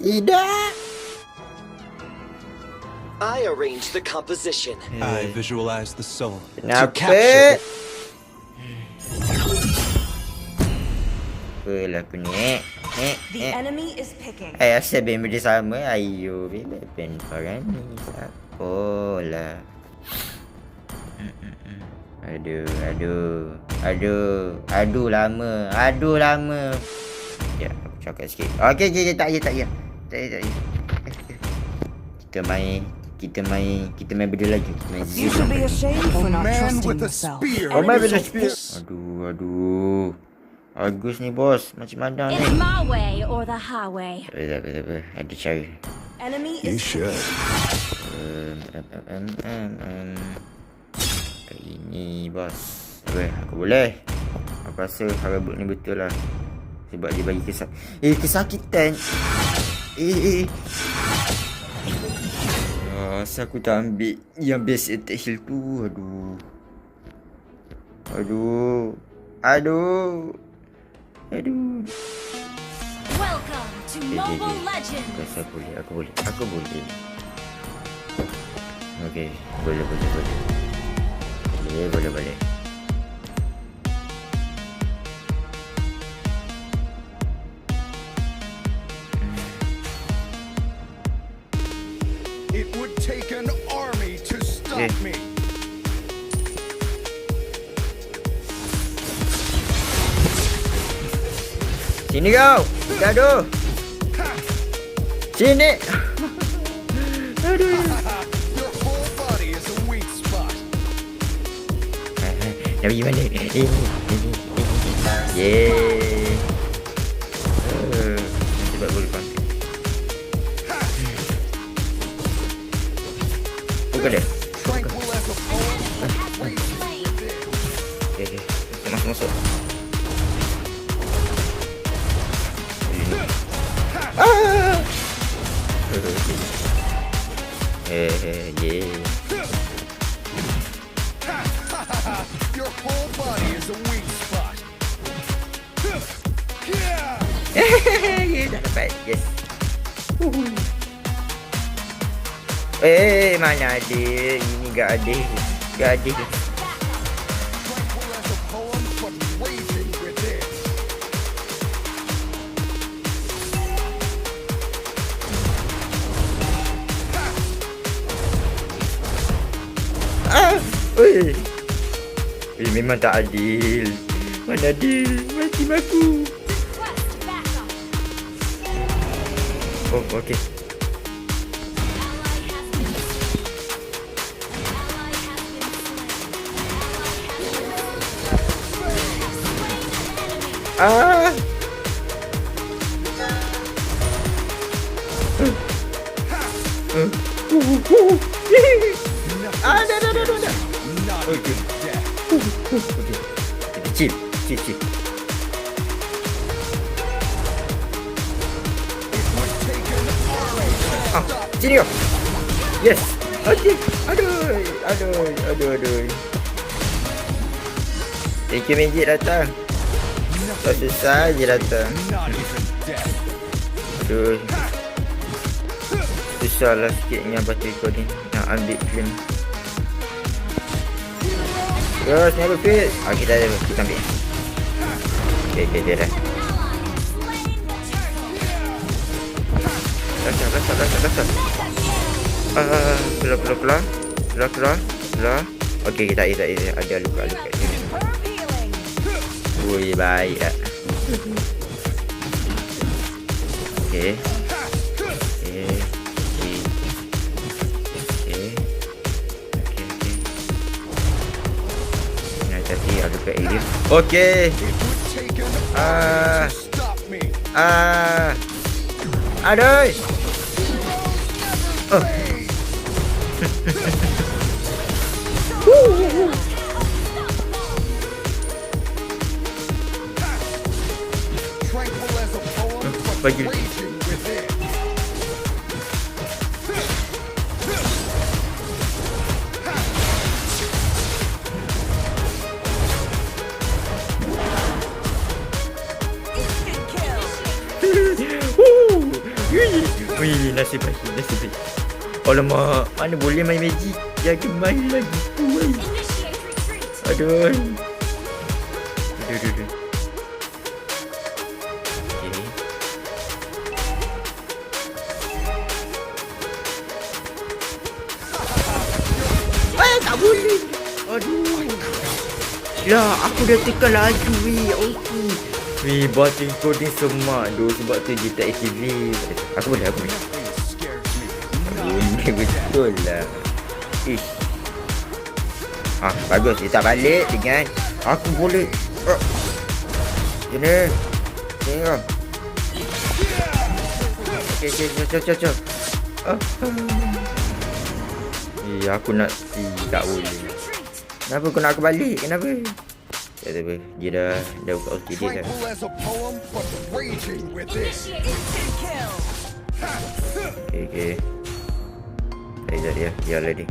Tidak. I arrange the composition. I visualize the soul to Kenapa? capture it. Apalah aku ni The enemy is picking. asal band dia sama. Ayo band Farani. Apalah. Aduh lama. Ya, aku cakap sikit. Okey, tak ya. Kita main berdua lagi. You should be ashamed for not Man trusting with a yourself. spear. Aduh. Agus ni bos, macam mana It's ni? my way or the highway. Tak apa. Ada cara. Enemy You is should. Kayak ini bos. Aku boleh. Aku rasa Harabut ni betul lah. Sebab dia bagi kesakitan. Asal aku tak ambil yang base attack heal tu. Aduh. Welcome to Mobile Legends. Aku boleh. Okey, boleh. Boleh. It would take an army to stop me. Sini kau. Gaduh. Sini. Your whole body is a weak spot. Nak pergi mana? Yeay. Sebab boleh panggil. Buka dia. Tranquil as a poem. Okay. Masuk. Yeah. Your whole body is a weak spot. Dah dapat. Yes. Mana adil? Ini gak adil. Tranquil as a poem, but raging within. Memang tak adil. Mana adil? Mati aku. Request backup. Oh, okey. Ally has been Dah. Not Okay. death. Chill. It would take an army to stop Sini kau. Yes. Okey. Aduh. AK Magic datang. Tak susah je datang. not even death. Aduh. Susah lah sikitnya baca recording. Nak ambil claim. Terus never fit. Kita ambil. Okay, dia dah. Keluar. Okey, kita ada luka ni. herb healing. Ui, baik tak? Okey. Nak cari ada kat Elif. Okey. It would take an army to stop me. Aduh. Oh. Tranquil as a poem, but Bagi. raging within. Instant kill. nasib baik. Alamak, mana boleh main magic. Jangan main lagi. Initiate retreat. Aduh. Okay. Tak boleh. Aduh. Lah, aku dah tekan laju Weh, batin coding semak tu. Sebab tu dia tak activate. Aku boleh. Boleh betul lah. Ish. Bagus. Dia tak balik dengan aku boleh. Sini kau. Okay. Aku nak tak boleh. Kenapa kau nak aku balik? Kenapa? Tak apa. Dia dah buka ulti dia dah. Tranquil as a poem, but raging within. Initiate instant kill. Okay. Sekejap dia. Biarlah dia.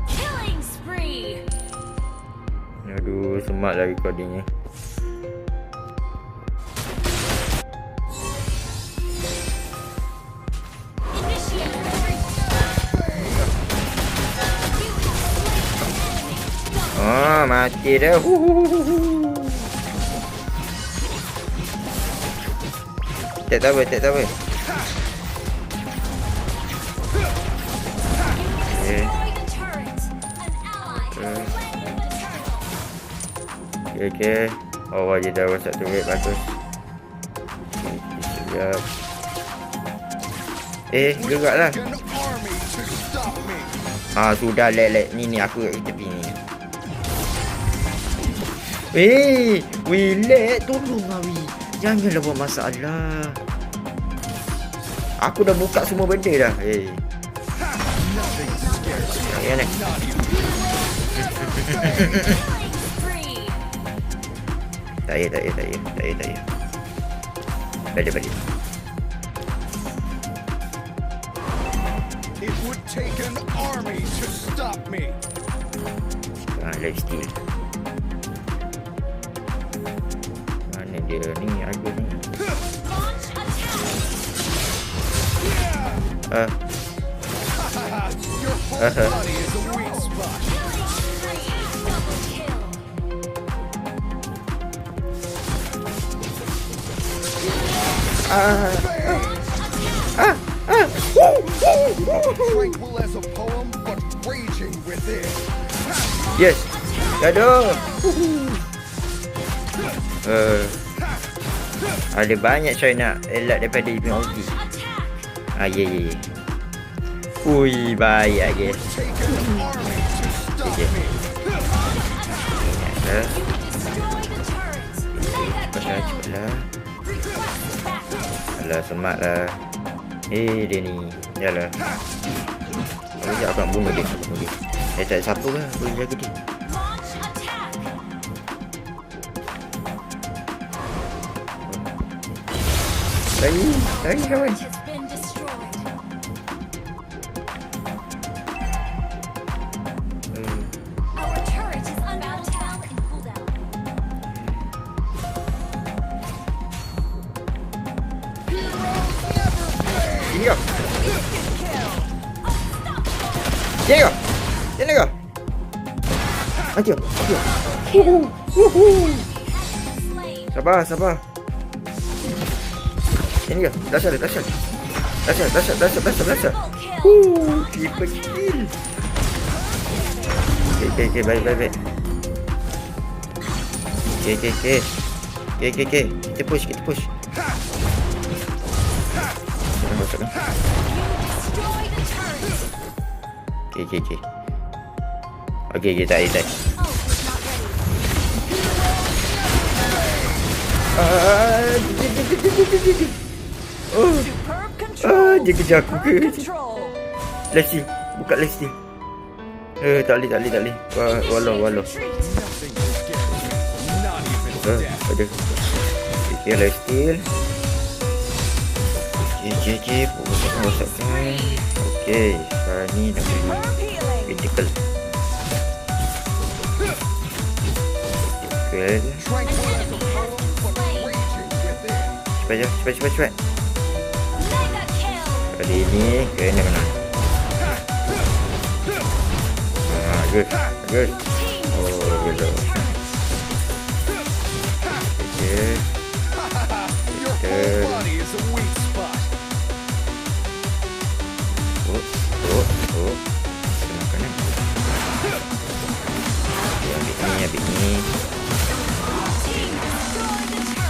Killing spree. Aduh, semak lah recordingnya. Initiate retreat. You have slain an enemy. Mati dah. Tak apa. Destroy the turret. An ally has slain the turtle. Okay. Dia dah rosak turret. Bagus. Sekejap. Geraklah. An army to stop me. Sudah lek. Ni aku kat tepi ni. Lek, tolong lah janganlah buat masalah. Aku dah buka semua benda dah. Ya ni. Killing spree. Tak ya. Balik. It would take an army to stop me. Life steal. Mana dia ni? Ada ni. Launch attack. Your whole body is a weak spot. Killing spree. Double kill. Tranquil as a poem, but raging within. Yes. Aduh. Ada banyak saya nak elak daripada Ibn Ulti. Ya. Ui, baik lah guys. Take an army to stop Okay. me. Destroy the turret. Mega kill. Cepatlah. Request backup. Alah, semak lah. Dia ni. Yalah. Sekejap aku nak bunuh dia. Tak ada siapa lah. Boleh jaga dia. Launch attack. Lari kawan. Has been destroyed. Our turret is under attack and cooldown. Sini kau. Sini kau. Mati kau. Slain. Sabar. Sini kau. Dahsyat. Double kill. Triple kill. Okay, baik. Okay. Kita push. Masukkan. Destroy the turret. Okay, tak. Ult is not ready. Superb control. Dia kejar aku ke? Control. Lesti. Buka Lesti. Tak boleh. Walau. Nothing can scare me. Not even death. Ada. Okay, Lesti. Okay. Rosakkan. Okay, sekarang ni dah beri Superb healing. critical. Tranquil as a poem, but raging within. Cepat. Mega kill. Kali ni kena menang. Good. Team Oh, good. Okay. Your whole body is a weak spot. Oh. Kita makan ni. Ambil ni.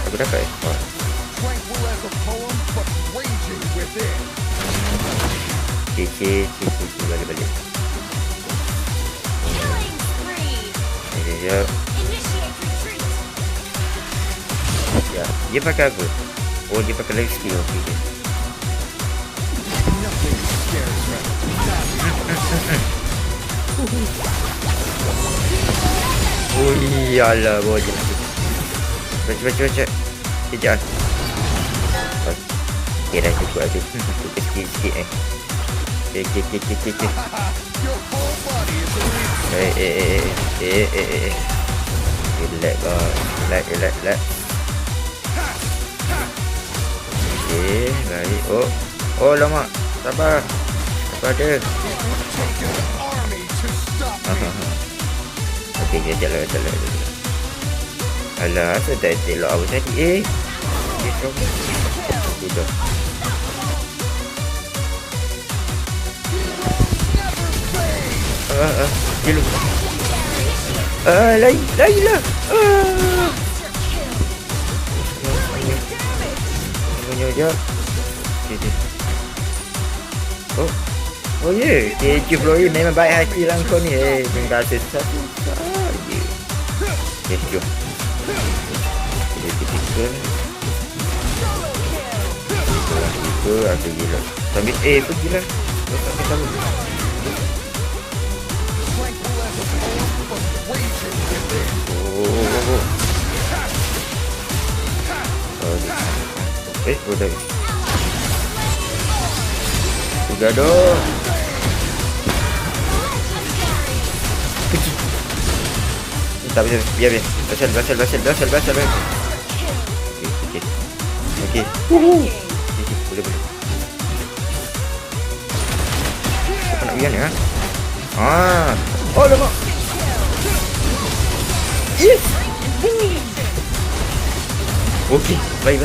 Aku dapat oh. Tranquil as a poem, but raging within. Okay. Balik. killing spree. Ya. Initiate retreat. Ya. Dia pakai apa? Oh, dia pakai life skill. Okay. Nothing scares me. Oh, iyalah bodoh. Baca. Kejap. Okay, dah cukup tu. Cukup sikit. Okay. Your whole body is a weak Relax. Okay, baik. Oh, lama. Sabar dia. Taking an army to stop me. Okay, kejap lah. Alah, asal tak elok aku tadi. Dia coba. Okay, dah. Dia lupa. Lain lah. Semuanya je. Okay. Oh ya, KJ Flory memang baik hati lah kau ni. Tinggal satu saja. Okay, jom. Kita aku gila. Sambil pergilah. Sambil tahu. Tranquil as a poem, but raging within. Udah. Tiga dong. Tak bisa, biar. Basel. Okey. Boleh. Apa nak biar ni Oh, lama. Yes. Okey, baik.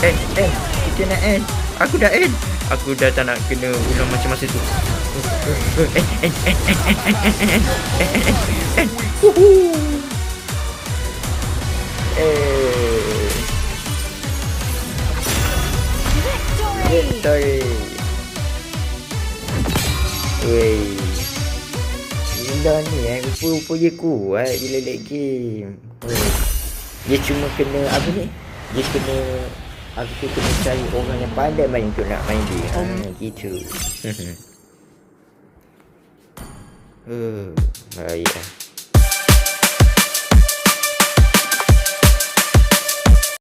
Kita nak end. Aku dah end. Aku dah tak nak kena ulang macam masa tu. Victory. Wey. Benda ni rupa-rupa je kuat bila leg game. Dia cuma kena apa ni? Dia kena aku kena cari orang yang pandai main untuk nak main dia. Gitu. Baik.